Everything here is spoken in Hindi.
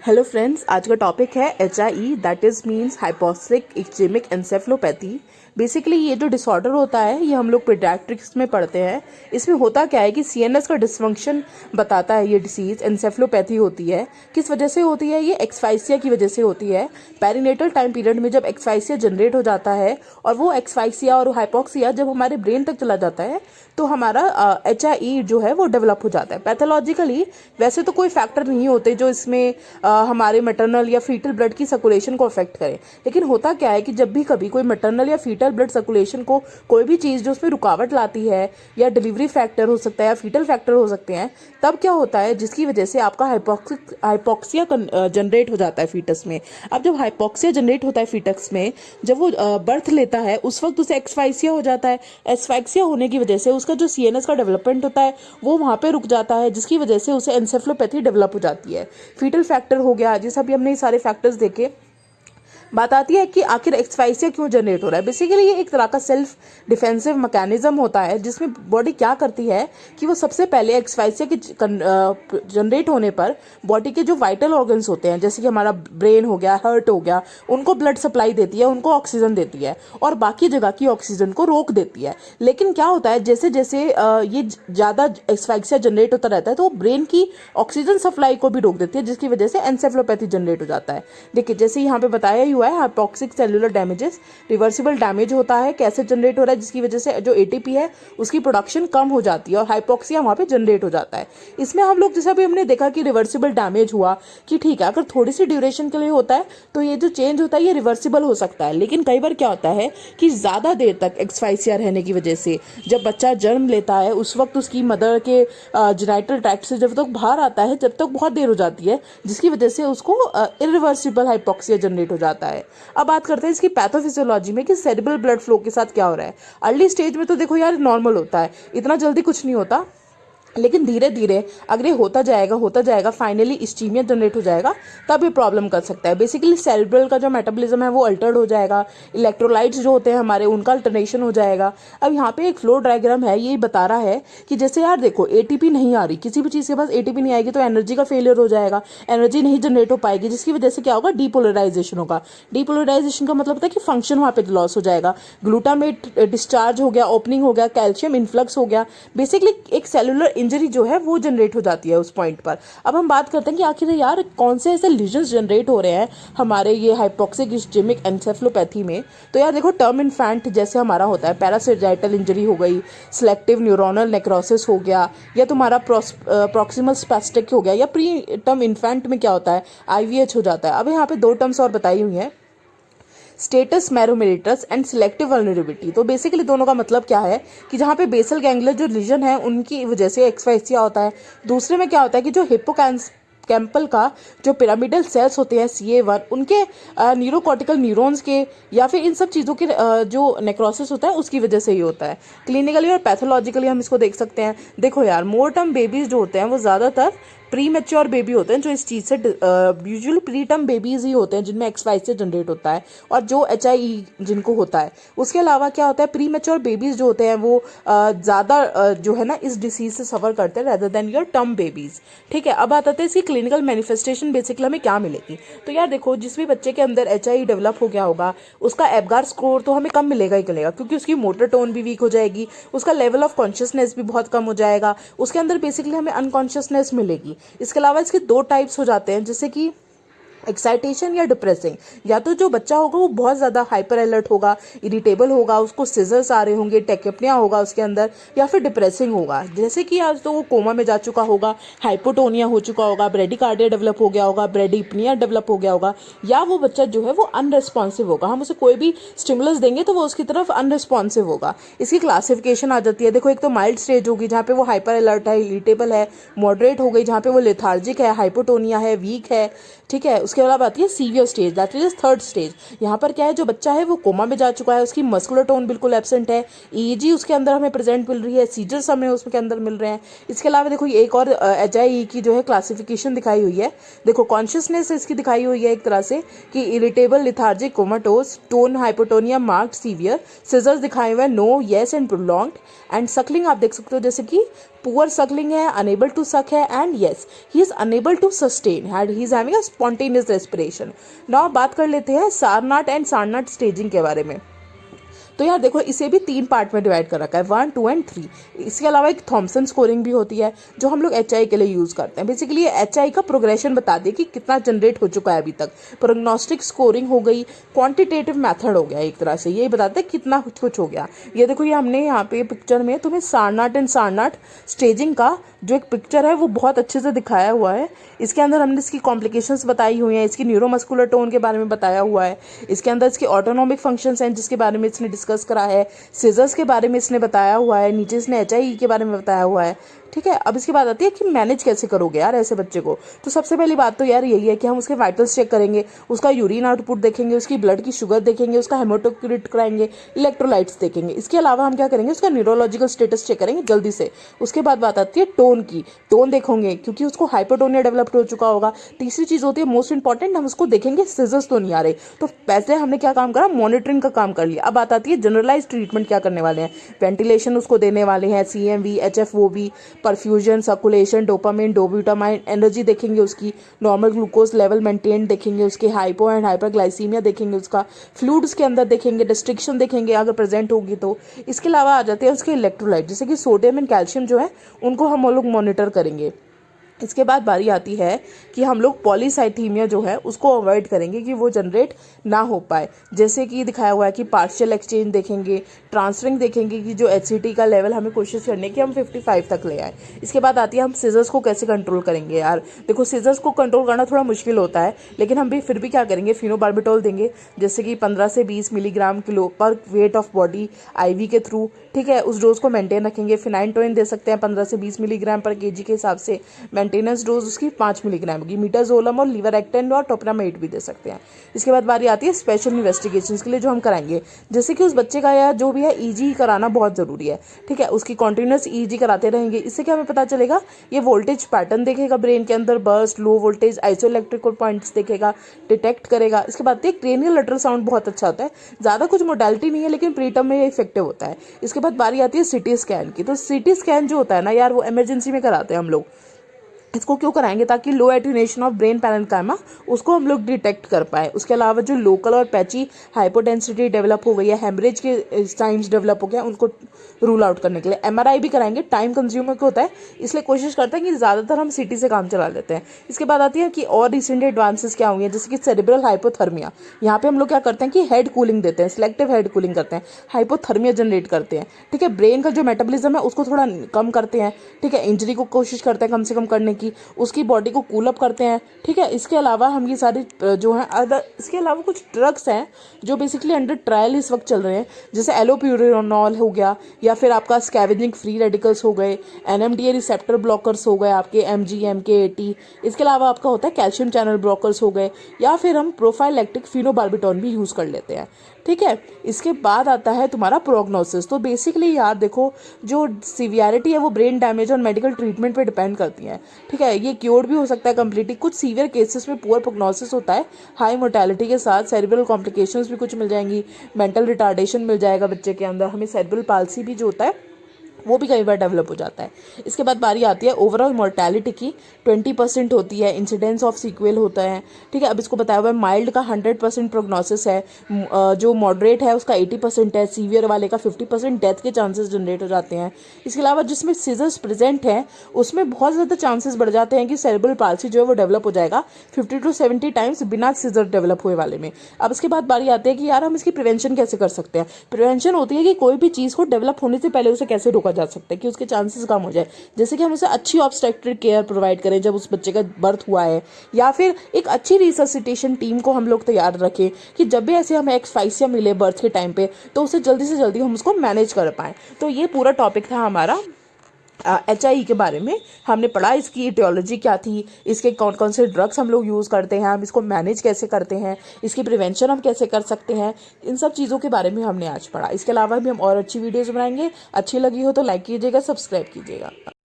हेलो फ्रेंड्स, आज का टॉपिक है HIE that is means hypoxic ischaemic encephalopathy. Basically ये जो डिसऑर्डर होता है ये हम लोग पीडियाट्रिक्स में पढ़ते हैं। इसमें होता क्या है कि CNS का डिसफंक्शन बताता है। ये डिसीज एन्सेफेलोपैथी होती है, किस वजह से होती है? ये एक्सफाइसिया की वजह से होती है। पेरिनेटल टाइम पीरियड में जब एक्सफाइसिया जनरेट हो जाता है और वो एक्सफाइसिया और हाइपोक्सिया जब हमारे ब्रेन तक चला जाता है तो हमारा HIE जो है वो डेवलप हो जाता है। पैथोलॉजिकली वैसे तो कोई फैक्टर नहीं होते जो इसमें हमारे मैटरनल या फीटल ब्लड की सर्कुलेशन को अफेक्ट करें, लेकिन होता क्या है कि जब भी कभी कोई मैटरनल या फीटल ब्लड सर्कुलेशन को कोई भी चीज़ जो उसमें रुकावट लाती है, या डिलीवरी फैक्टर हो सकता है या फीटल फैक्टर हो सकते हैं, तब क्या होता है जिसकी वजह से आपका हाइपोक्सिया जनरेट हो जाता है फीटस में। अब जब हाइपोक्सिया जनरेट होता है फीटस में, जब वो बर्थ लेता है उस वक्त उसे एक्सफाइसिया हो जाता है। एक्सफाइसिया होने की वजह से उसका जो CNS का डेवलपमेंट होता है वो वहाँ पे रुक जाता है, जिसकी वजह से उसे एन्सेफेलोपैथी डेवलप हो जाती है। फीटल फैक्टर हो गया, जैसे अभी हमने ये सारे फैक्टर्स देखे। बात आती है कि आखिर एक्सफाइसिया क्यों जनरेट हो रहा है। बेसिकली ये एक तरह का सेल्फ डिफेंसिव मैकेनिज्म होता है जिसमें बॉडी क्या करती है कि वो सबसे पहले एक्सफाइसिया के जनरेट होने पर बॉडी के जो वाइटल ऑर्गन्स होते हैं, जैसे कि हमारा ब्रेन हो गया, हार्ट हो गया, उनको ब्लड सप्लाई देती है, उनको ऑक्सीजन देती है और बाकी जगह की ऑक्सीजन को रोक देती है। लेकिन क्या होता है, जैसे जैसे ये ज़्यादा एक्सफाइसिया जनरेट होता रहता है तो वो ब्रेन की ऑक्सीजन सप्लाई को भी रोक देती है, जिसकी वजह से एन्सेफेलोपैथी जनरेट हो जाता है। देखिए, जैसे यहाँ पे बताया हुआ है, hypoxic cellular damages, reversible damage होता है। कैसे जनरेट हो रहा है? जिसकी वजह से जो ATP है उसकी प्रोडक्शन कम हो जाती है और हाइपोक्सिया वहाँ पे जनरेट हो जाता है। इसमें हम लोग जैसे अभी हमने देखा कि रिवर्सिबल डैमेज हुआ कि ठीक है, अगर थोड़ी सी ड्यूरेशन के लिए होता है तो ये जो चेंज होता है ये रिवर्सिबल हो सकता है। लेकिन कई बार क्या होता है कि ज़्यादा देर तक एक्सफाइसिया रहने की वजह से, जब बच्चा जन्म लेता है उस वक्त उसकी मदर के जेनाइटल ट्रैक्ट से जब तक बाहर आता है, जब तक बहुत देर हो जाती है, जिसकी वजह से उसको इरिवर्सिबल हाइपोक्सिया जनरेट हो जाता है। अब बात करते हैं इसकी पैथोफिजियोलॉजी में कि सेरेब्रल ब्लड फ्लो के साथ क्या हो रहा है। अर्ली स्टेज में तो देखो यार नॉर्मल होता है, इतना जल्दी कुछ नहीं होता, लेकिन धीरे धीरे अगर ये होता जाएगा फाइनली इस्चीमिया जनरेट हो जाएगा, तब ये प्रॉब्लम कर सकता है। बेसिकली सेरेब्रल का जो मेटाबॉलिज्म है वो अल्टर्ड हो जाएगा, इलेक्ट्रोलाइट्स जो होते हैं हमारे उनका अल्टरनेशन हो जाएगा। अब यहाँ पे एक फ्लो डायग्राम है, ये बता रहा है कि जैसे यार देखो ATP नहीं आ रही, किसी भी चीज़ के पास ATP नहीं आएगी तो एनर्जी का फेलियर हो जाएगा, एनर्जी नहीं जनरेट हो पाएगी, जिसकी वजह से क्या होगा, डीपोलराइजेशन होगा। डीपोलराइजेशन का मतलब होता है कि फंक्शन वहाँ पे लॉस हो जाएगा, ग्लूटामेट डिस्चार्ज हो गया, ओपनिंग हो गया, कैल्शियम इन्फ्लक्स हो गया। बेसिकली एक सेलुलर इंजरी जो है वो जनरेट हो जाती है उस पॉइंट पर। अब हम बात करते हैं कि आखिर यार कौन से ऐसे लीजन्स जनरेट हो रहे हैं हमारे ये हाइपोक्सिक इस्चेमिक एन्सेफेलोपैथी में। तो यार देखो, टर्म इन्फेंट जैसे हमारा होता है, पैरासेजाइटल इंजरी हो गई, सिलेक्टिव न्यूरोनल नेक्रोसिस हो गया, या तुम्हारा प्रॉक्सिमल स्पैस्टिक हो गया, या प्री टर्म इन्फेंट में क्या होता है, IVH हो जाता है। अब यहाँ पे 2 टर्म्स और बताई हुई हैं, स्टेटस मैरोमेरिटस एंड सिलेक्टिव वल्नरेबिलिटी। तो बेसिकली दोनों का मतलब क्या है कि जहाँ पे बेसल गैंग्लिया जो लीजन है उनकी वजह से एक्सफाइसिया होता है। दूसरे में क्या होता है कि जो हिप्पोकैम्पल का जो पिरामिडल सेल्स होते हैं CA1, उनके न्यूरोकॉर्टिकल न्यूरॉन्स के या फिर इन सब चीज़ों के जो नेक्रोसिस होता है उसकी वजह से ही होता है। क्लिनिकली और पैथोलॉजिकली हम इसको देख सकते हैं। देखो यार, मोर टर्म बेबीज जो होते हैं वो ज़्यादातर प्री मेच्योर बेबी होते हैं, जो इस चीज़ से यूजुअली प्री टर्म बेबीज ही होते हैं जिनमें एक्सफाइसिया जनरेट होता है, और जो HIE जिनको होता है। उसके अलावा क्या होता है, प्री मेच्योर बेबीज जो होते हैं वो ज़्यादा जो है ना इस डिसीज से सफ़र करते हैं rather than your term babies. ठीक है, अब बात आते हैं इसकी क्लिनिकल मैनिफेस्टेशन बेसिकली हमें क्या मिलेगी। तो यार देखो, जिस भी बच्चे के अंदर HIE डेवलप हो गया होगा उसका एबगार स्कोर तो हमें कम मिलेगा ही मिलेगा, क्योंकि उसकी मोटर टोन भी वीक हो जाएगी, उसका लेवल ऑफ कॉन्शियसनेस भी बहुत कम हो जाएगा, उसके अंदर बेसिकली हमें अनकॉन्शियसनेस मिलेगी। इसके अलावा इसके 2 टाइप्स हो जाते हैं, जैसे कि एक्साइटेशन या डिप्रेसिंग। या तो जो बच्चा होगा वो बहुत ज़्यादा हाइपर अलर्ट होगा, इरिटेबल होगा, उसको सिजर्स आ रहे होंगे, टेकेपनिया होगा उसके अंदर, या फिर डिप्रेसिंग होगा, जैसे कि आज तो वो कोमा में जा चुका होगा, हाइपोटोनिया हो चुका होगा, ब्रेडिकार्डिया डेवलप हो गया होगा, ब्रेडिपनिया डेवलप हो गया होगा, या वो बच्चा जो है वो अनरिस्पॉन्सिव होगा, हम उसे कोई भी स्टिमुलस देंगे तो वो उसकी तरफ अनरिस्पॉन्सिव होगा। इसकी क्लासिफिकेशन आ जाती है। देखो, एक तो माइल्ड स्टेज होगी जहाँ पे वो हाइपर अलर्ट है, इरिटेबल है, मॉडरेट हो गई जहाँ पे वो लेथार्जिक है, हाइपोटोनिया है, वीक है। ठीक है, उसके अलावा आती है severe stage, that is 3rd stage. यहाँ पर क्या है, जो बच्चा है वो कोमा में जा चुका है, उसकी मस्कुलर टोन बिल्कुल एब्सेंट है, EEG उसके अंदर हमें प्रेजेंट मिल रही है, सीजर्स हमें उसके अंदर मिल रहे हैं। इसके अलावा देखो, ये एक और HIE की जो है क्लासिफिकेशन दिखाई हुई है। देखो, कॉन्शियसनेस इसकी दिखाई हुई है एक तरह से कि irritable, lethargic, comatose, tone hypotonia, marked, severe, seizures दिखाए हुए हैं, no, yes and prolonged, and suckling आप देख सकते हो जैसे कि पुअर सकलिंग है, अनेबल टू सक है, and yes he is unable to sustain and he is having a spontaneous respiration. Now बात कर लेते हैं सारनाट एंड सारनाट स्टेजिंग के बारे में। तो यार देखो, इसे भी 3 पार्ट में डिवाइड कर रखा है, 1, 2 एंड 3। इसके अलावा एक थॉमसन स्कोरिंग भी होती है जो हम लोग एचआई के लिए यूज़ करते हैं। बेसिकली ये एचआई का प्रोग्रेशन बता दिए कि कितना जनरेट हो चुका है अभी तक। प्रोग्नोस्टिक स्कोरिंग हो गई, क्वांटिटेटिव मेथड हो गया एक तरह से, ये बताते हैं कितना कुछ हो गया। ये देखो, ये हमने यहाँ पे पिक्चर में तुम्हें सारनाट एंड सारनाट स्टेजिंग का जो एक पिक्चर है वो बहुत अच्छे से दिखाया हुआ है। इसके अंदर हमने इसकी कॉम्प्लिकेशंस बताई हुई हैं, इसकी न्यूरोमस्कुलर टोन के बारे में बताया हुआ है, इसके अंदर इसके ऑटोनॉमिक फंक्शंस हैं जिसके बारे में इसने डिस्कस करा है, सीजर्स के बारे में इसने बताया हुआ है, नीचे इसने एचआई के बारे में बताया हुआ है। ठीक है, अब इसके बाद आती है कि मैनेज कैसे करोगे यार ऐसे बच्चे को। तो सबसे पहली बात तो यार यही है कि हम उसके वाइटल्स चेक करेंगे, उसका यूरिन आउटपुट देखेंगे, उसकी ब्लड की शुगर देखेंगे, उसका हेमोटोक्रिट कराएंगे, इलेक्ट्रोलाइट्स देखेंगे। इसके अलावा हम क्या करेंगे, उसका न्यूरोलॉजिकल स्टेटस चेक करेंगे जल्दी से। उसके बाद बात आती है टोन की, टोन देखोगे क्योंकि उसको हाइपोटोनिया डेवलप हो चुका होगा। तीसरी चीज होती है मोस्ट इंपॉर्टेंट, हम उसको देखेंगे सीजर्स तो नहीं आ रहे। तो पहले हमने क्या काम करा, मॉनिटरिंग का काम कर लिया। अब बात आती है जनरलाइज ट्रीटमेंट क्या करने वाले हैं। वेंटिलेशन उसको देने वाले हैं, CMV, HFOV, perfusion, circulation, dopamine, डोब्यूटामाइन, energy देखेंगे उसकी, नॉर्मल ग्लूकोज लेवल मेंटेन देखेंगे उसके, हाइपो एंड हाइपरग्लाइसीमिया देखेंगे उसका, फ्लूइड्स के अंदर देखेंगे, डिस्ट्रिक्शन देखेंगे अगर प्रेजेंट होगी तो। इसके अलावा आ जाते हैं उसके इलेक्ट्रोलाइट, जैसे कि सोडियम एंड कैल्शियम जो है उनको हम लोग मॉनिटर करेंगे। इसके बाद बारी आती है कि हम लोग पॉलीसाइथीमिया जो है उसको अवॉइड करेंगे कि वो जनरेट ना हो पाए। जैसे कि दिखाया हुआ है कि पार्शियल एक्सचेंज देखेंगे, ट्रांसफरिंग देखेंगे कि जो HCT का लेवल हमें कोशिश करने की हम 55 तक ले आए। इसके बाद आती है हम सीजर्स को कैसे कंट्रोल करेंगे। यार देखो, सीजर्स को कंट्रोल करना थोड़ा मुश्किल होता है, लेकिन हम भी फिर भी क्या करेंगे, फिनोबार्बिटोल देंगे, जैसे कि 15 से 20 मिलीग्राम किलो पर वेट ऑफ बॉडी IV के थ्रू। ठीक है, उस डोज को मेंटेन रखेंगे। फिनाइनटोइन दे सकते हैं 15 से 20 मिलीग्राम पर kg के हिसाब से। मेंटेनेंस डोज उसकी 5 मिलीग्राम होगी। मीटाजोलम और लीवरएक्टिन और टोप्रामेट भी दे सकते हैं। इसके बाद बारी आती है स्पेशल इन्वेस्टिगेशंस के लिए जो हम कराएंगे, जैसे कि उस बच्चे का या जो भी है EG कराना बहुत ज़रूरी है। ठीक है, उसकी कॉन्टिन्यूस EG कराते रहेंगे। इससे क्या हमें पता चलेगा, ये वोल्टेज पैटर्न देखेगा ब्रेन के अंदर, बर्स्ट, लो वोल्टेज, आइसोइलेक्ट्रिकल पॉइंट्स देखेगा, डिटेक्ट करेगा। इसके बाद क्रेनियल अल्ट्रासाउंड बहुत अच्छा होता है, ज़्यादा कुछ मोडालिटी नहीं है लेकिन प्रीटर्म में ये इफेक्टिव होता है। इसके बाद बारी आती है CT स्कैन की। तो CT स्कैन जो होता है ना यार, वो इमरजेंसी में कराते हैं हम लोग। इसको क्यों कराएंगे, ताकि लो एट्यूनेशन ऑफ ब्रेन पैरेन्काइमा उसको हम लोग डिटेक्ट कर पाए। उसके अलावा जो लोकल और पैची हाइपोडेंसिटी डेवलप हो गई है, हेमरेज के साइंस डेवलप हो गया, उनको रूल आउट करने के लिए MRI भी कराएंगे। टाइम कंज्यूमर को होता है, इसलिए कोशिश करते हैं कि ज़्यादातर हम CT से काम चला लेते हैं। इसके बाद आती है कि और रिसेंट एडवांसेस क्या हुई हैं, जैसे कि सेरेब्रल हाइपोथर्मिया। यहाँ पे हम लोग क्या करते हैं कि हेड कूलिंग देते हैं, सिलेक्टिव हेड कूलिंग करते हैं, हाइपोथर्मिया जनरेट करते हैं। ठीक है, ब्रेन का जो मेटाबॉलिज्म है उसको थोड़ा कम करते हैं। ठीक है, इंजरी को कोशिश करते हैं कम से कम करने की, उसकी बॉडी को कूल अप करते हैं। ठीक है, इसके अलावा हम ये सारी जो है अदर, इसके अलावा कुछ ड्रग्स हैं जो बेसिकली अंडर ट्रायल इस वक्त चल रहे हैं, जैसे एलोप्यूरिनॉल हो गया, या फिर आपका स्कैवेजिंग फ्री रेडिकल्स हो गए, NMDA रिसेप्टर ब्लॉकर्स हो गए आपके, MGMK80। इसके अलावा आपका होता है कैल्शियम चैनल ब्लॉकर्स हो गए, या फिर हम प्रोफाइलैक्टिक फिनोबार्बिटॉन भी यूज़ कर लेते हैं। ठीक है, इसके बाद आता है तुम्हारा प्रोग्नोसिस। तो बेसिकली यार देखो, जो सीवियरिटी है वो ब्रेन डैमेज और मेडिकल ट्रीटमेंट पे डिपेंड करती है। ठीक है, ये क्योर भी हो सकता है कम्प्लीटली। कुछ सीवियर केसेस में पुअर प्रोग्नोसिस होता है, हाई मोर्टेलिटी के साथ सेरेब्रल कॉम्प्लिकेशंस भी कुछ मिल जाएंगी, मेंटल रिटार्डेशन मिल जाएगा बच्चे के अंदर, हमें सेरेब्रल पाल्सी भी जो होता है वो भी कई बार डेवलप हो जाता है। इसके बाद बारी आती है ओवरऑल मोर्टेलिटी की, 20% होती है, इंसिडेंस ऑफ सीक्वेल होता है। ठीक है, अब इसको बताया हुआ है माइल्ड का 100% प्रोग्नोसिस है, जो मॉडरेट है उसका 80% है, सीवियर वाले का 50% डेथ के चांसेस जनरेट हो जाते हैं। इसके अलावा जिसमें सीजर्स प्रेजेंट हैं उसमें बहुत ज़्यादा चांसेस बढ़ जाते हैं कि सेरेब्रल पाल्सी जो है वो डेवलप हो जाएगा 50 to 70 टाइम्स बिना सीजर डेवलप हुए वाले में। अब इसके बाद बारी आती है कि यार हम इसकी प्रिवेंशन कैसे कर सकते हैं। प्रिवेंशन होती है कि कोई भी चीज़ को डेवलप होने से पहले उसे कैसे रोका जा सकता है कि उसके चांसेस कम हो जाए। जैसे कि हम उसे अच्छी ऑब्स्टेट्रिक केयर प्रोवाइड करें जब उस बच्चे का बर्थ हुआ है, या फिर एक अच्छी रिससिटेशन टीम को हम लोग तैयार रखें कि जब भी ऐसे हमें एक्सफाइसिया मिले बर्थ के टाइम पे तो उसे जल्दी से जल्दी हम उसको मैनेज कर पाएँ। तो ये पूरा टॉपिक था हमारा HI के बारे में। हमने पढ़ा इसकी इटियोलॉजी क्या थी, इसके कौन कौन से ड्रग्स हम लोग यूज़ करते हैं, हम इसको मैनेज कैसे करते हैं, इसकी प्रिवेंशन हम कैसे कर सकते हैं, इन सब चीज़ों के बारे में हमने आज पढ़ा। इसके अलावा भी हम और अच्छी वीडियोज़ बनाएंगे। अच्छी लगी हो तो लाइक कीजिएगा, सब्सक्राइब कीजिएगा।